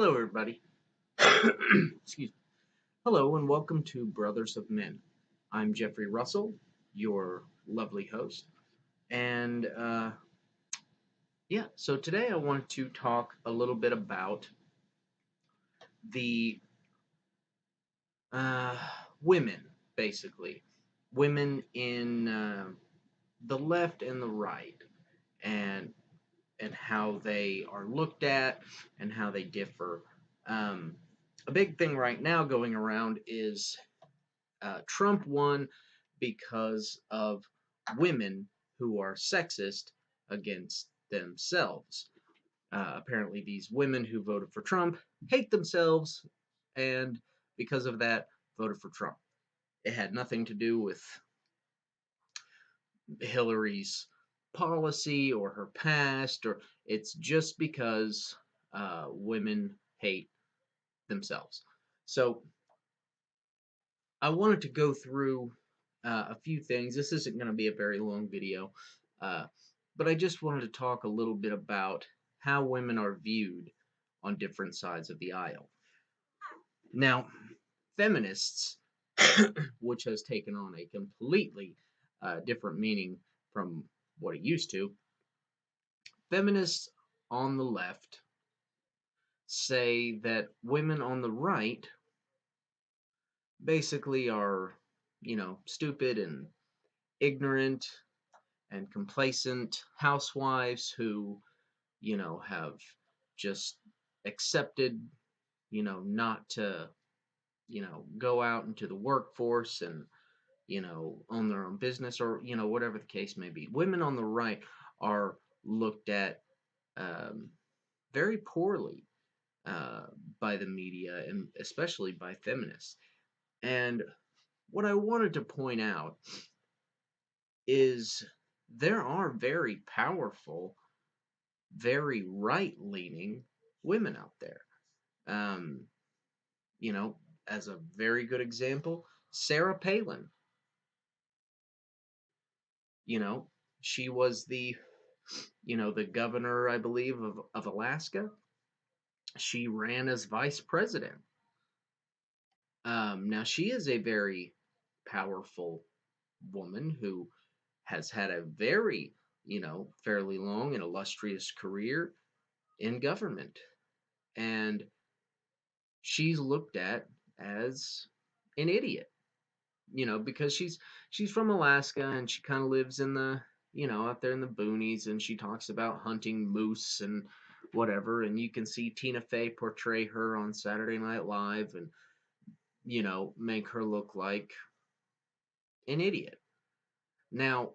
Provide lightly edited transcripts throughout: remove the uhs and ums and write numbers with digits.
Hello, everybody. Excuse me. Hello, and welcome to Brothers of Men. I'm Jeffrey Russell, your lovely host. And so today I want to talk a little bit about the uh, women, basically. Women in the left and the right, and how they are looked at and how they differ. Um, a big thing right now going around is Trump won because of women who are sexist against themselves. Apparently, these women who voted for Trump hate themselves, and because of that, voted for Trump. It had nothing to do with Hillary's policy or her past, or it's just because women hate themselves. So I wanted to go through a few things. This isn't going to be a very long video, uh, but I just wanted to talk a little bit about how women are viewed on different sides of the aisle. Now, feminists, which has taken on a completely different meaning from what it used to, feminists on the left say that women on the right basically are, stupid and ignorant and complacent housewives who, have just accepted, not to, go out into the workforce and, own their own business or, whatever the case may be. Women on the right are looked at um, very poorly by the media and especially by feminists. And what I wanted to point out is there are very powerful, very right-leaning women out there. Um, you know, as a very good example, Sarah Palin. You know, she was the governor, I believe, of Alaska. She ran as vice president. Now she is a very powerful woman who has had a very, fairly long and illustrious career in government. And she's looked at as an idiot, because she's from Alaska and she kind of lives in the, out there in the boonies, and she talks about hunting moose and whatever, and you can see Tina Fey portray her on Saturday Night Live and, make her look like an idiot. Now,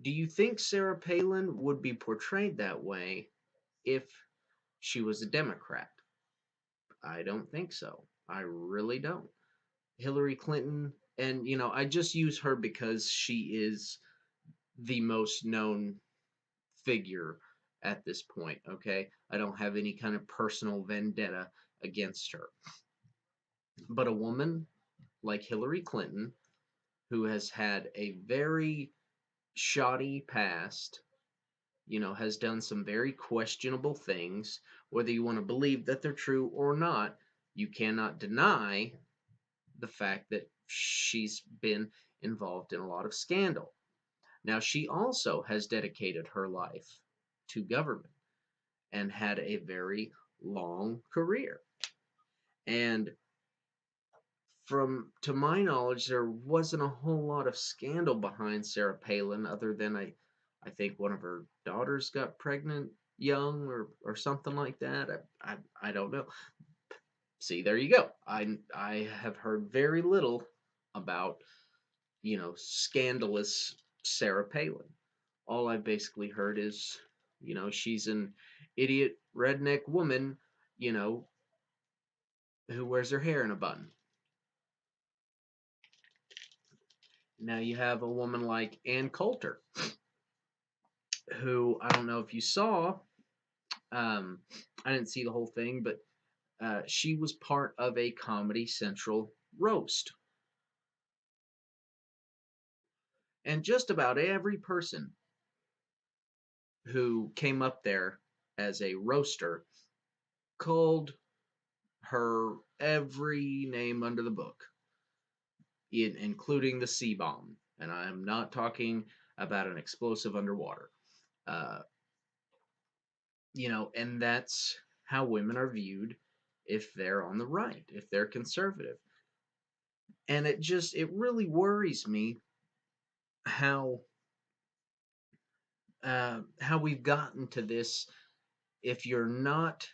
do you think Sarah Palin would be portrayed that way if she was a Democrat? I don't think so. I really don't. Hillary Clinton, and I just use her because she is the most known figure at this point, okay? I don't have any kind of personal vendetta against her. But a woman like Hillary Clinton, who has had a very shoddy past, has done some very questionable things, whether you want to believe that they're true or not, you cannot deny the fact that she's been involved in a lot of scandal. Now, she also has dedicated her life to government and had a very long career. And to my knowledge, there wasn't a whole lot of scandal behind Sarah Palin other than I think one of her daughters got pregnant young or something like that. I don't know. See, there you go. I have heard very little about, scandalous Sarah Palin. All I've basically heard is, she's an idiot redneck woman, you know, who wears her hair in a bun. Now you have a woman like Ann Coulter, who I don't know if you saw. I didn't see the whole thing, but she was part of a Comedy Central roast. And just about every person who came up there as a roaster called her every name under the book, including the C bomb. And I'm not talking about an explosive underwater. Uh, and that's how women are viewed if they're on the right, if they're conservative. And it really worries me how how we've gotten to this. If you're not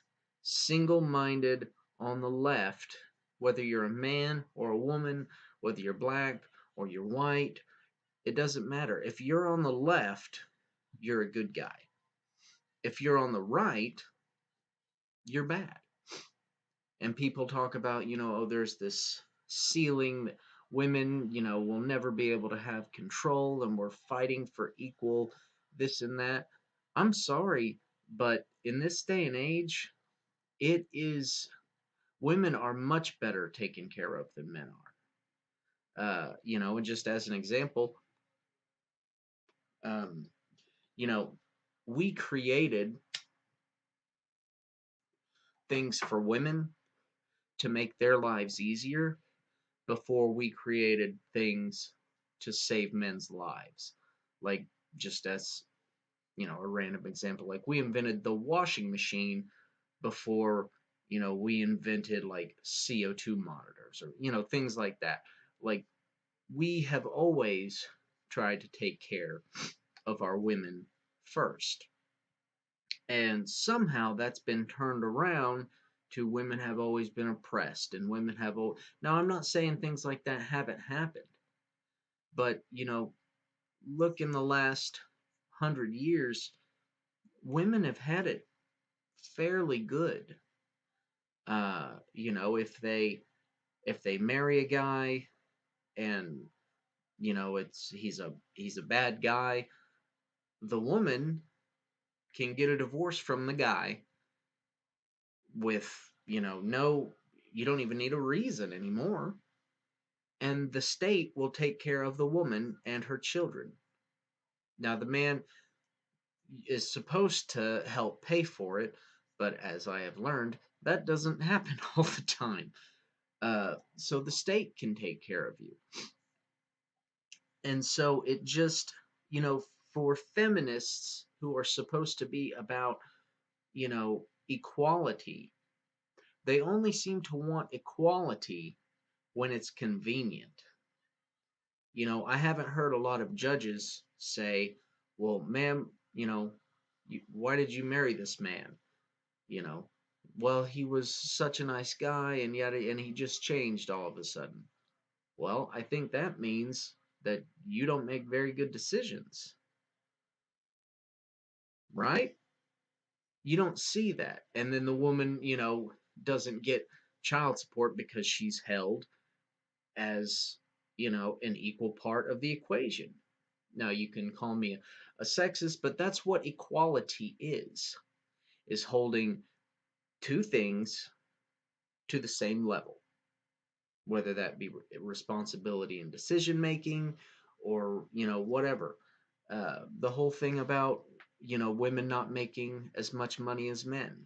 single-minded on the left, whether you're a man or a woman, whether you're black or you're white, it doesn't matter. If you're on the left, you're a good guy. If you're on the right, you're bad. And people talk about, oh, there's this ceiling that women, will never be able to have control, and we're fighting for equal this and that. I'm sorry, but in this day and age, it is women are much better taken care of than men are. And just as an example, um, you know, we created things for women to make their lives easier before we created things to save men's lives. Like, just as, a random example, like we invented the washing machine before, we invented like CO2 monitors or, things like that. Like, we have always tried to take care of our women first. And somehow that's been turned around to women have always been oppressed and women have now I'm not saying things like that haven't happened, but look in the last 100 years, women have had it fairly good. If they marry a guy and it's he's a bad guy, the woman can get a divorce from the guy with, no, you don't even need a reason anymore. And the state will take care of the woman and her children. Now, the man is supposed to help pay for it, but as I have learned, that doesn't happen all the time. So the state can take care of you. And so it just, you know, for feminists who are supposed to be about, equality, they only seem to want equality when it's convenient. I haven't heard a lot of judges say, well, ma'am, why did you marry this man? You know, well, he was such a nice guy and he just changed all of a sudden. Well, I think that means that you don't make very good decisions, right? You don't see that. And then the woman, doesn't get child support because she's held as, an equal part of the equation. Now, you can call me a sexist, but that's what equality is holding two things to the same level, whether that be responsibility and decision making or, whatever. The whole thing about, women not making as much money as men,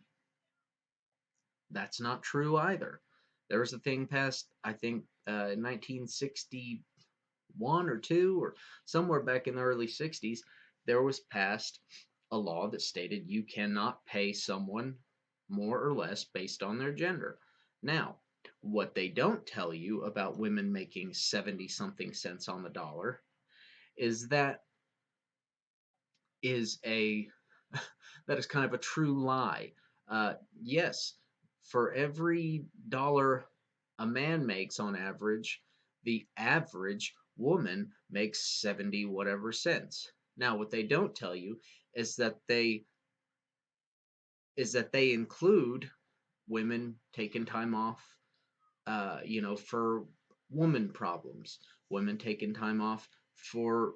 that's not true either. There was a thing passed, I think, in 1961 or 2 or somewhere back in the early 60s. There was passed a law that stated you cannot pay someone more or less based on their gender. Now, what they don't tell you about women making 70 something cents on the dollar is that is a that is kind of a true lie. Yes, for every dollar a man makes on average, the average woman makes 70 whatever cents. Now, what they don't tell you is that they include women taking time off, for woman problems, women taking time off for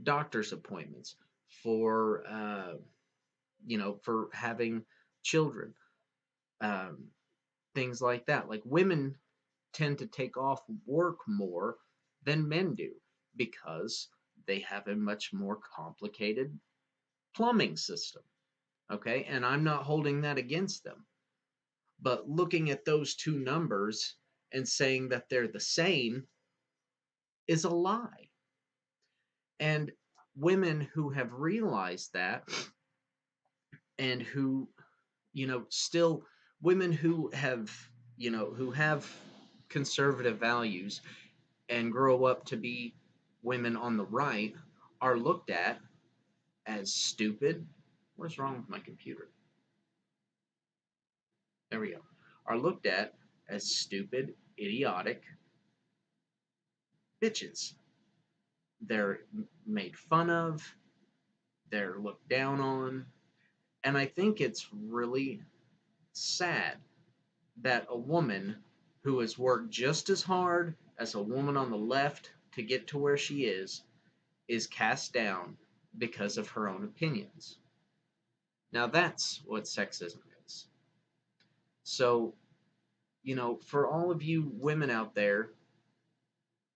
doctor's appointments, for for having children, um, things like that. Like women tend to take off work more than men do because they have a much more complicated plumbing system. Okay, and I'm not holding that against them, But looking at those two numbers and saying that they're the same is a lie. And women who have realized that, and who, still, women who have, who have conservative values and grow up to be women on the right, are looked at as stupid. What's wrong with my computer? There we go. Are looked at as stupid, idiotic bitches. They're made fun of, they're looked down on, and I think it's really sad that a woman who has worked just as hard as a woman on the left to get to where she is cast down because of her own opinions. Now that's what sexism is. So, for all of you women out there,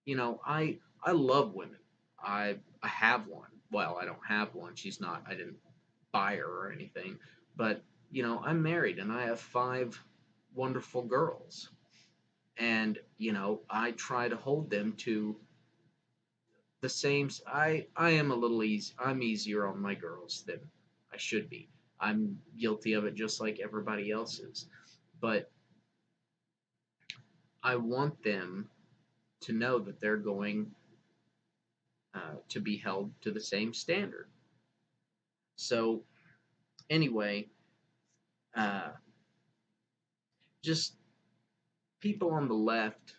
I love women. I have one. Well, I don't have one. She's not. I didn't buy her or anything. But I'm married and I have 5 wonderful girls. And I try to hold them to the same. I am a little easy. I'm easier on my girls than I should be. I'm guilty of it just like everybody else is. But I want them to know that they're going to be held to the same standard. So anyway, uh, just people on the left,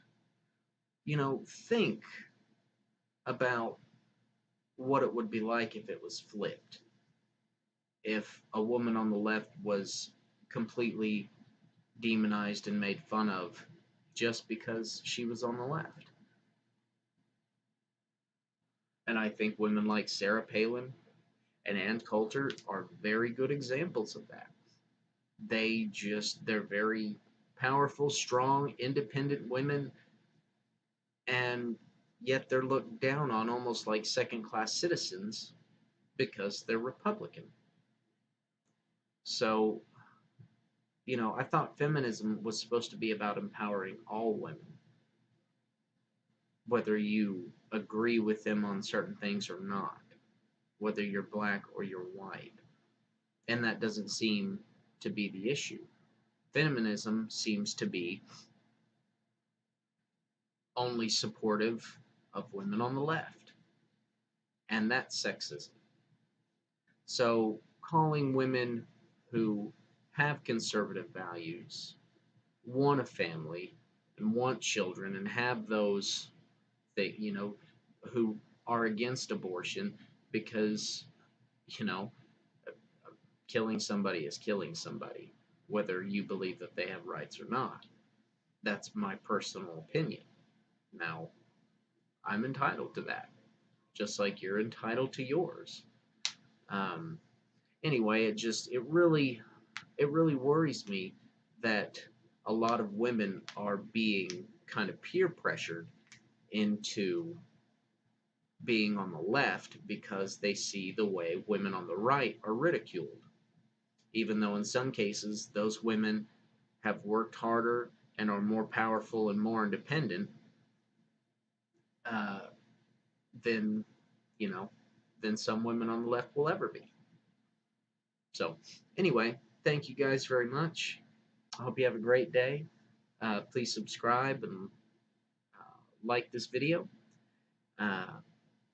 think about what it would be like if it was flipped. If a woman on the left was completely demonized and made fun of just because she was on the left. And I think women like Sarah Palin and Ann Coulter are very good examples of that. They're very powerful, strong, independent women, and yet they're looked down on almost like second class citizens because they're Republican. So, I thought feminism was supposed to be about empowering all women, whether you agree with them on certain things or not, whether you're black or you're white. And that doesn't seem to be the issue. Feminism seems to be only supportive of women on the left, and that's sexism. So, calling women who have conservative values, want a family, and want children, and have those that, who are against abortion because, you know, killing somebody is killing somebody, whether you believe that they have rights or not. That's my personal opinion. Now, I'm entitled to that, just like you're entitled to yours. Um, anyway, it really worries me that a lot of women are being kind of peer pressured into being on the left because they see the way women on the right are ridiculed, even though in some cases those women have worked harder and are more powerful and more independent uh, than you know than some women on the left will ever be. So anyway, thank you guys very much. I hope you have a great day. Please subscribe and like this video. Uh,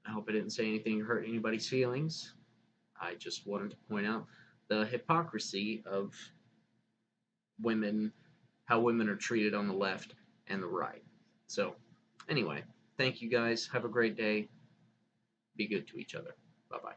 I hope I didn't say anything to hurt anybody's feelings. I just wanted to point out the hypocrisy of women, how women are treated on the left and the right. So, anyway, thank you guys. Have a great day. Be good to each other. Bye bye.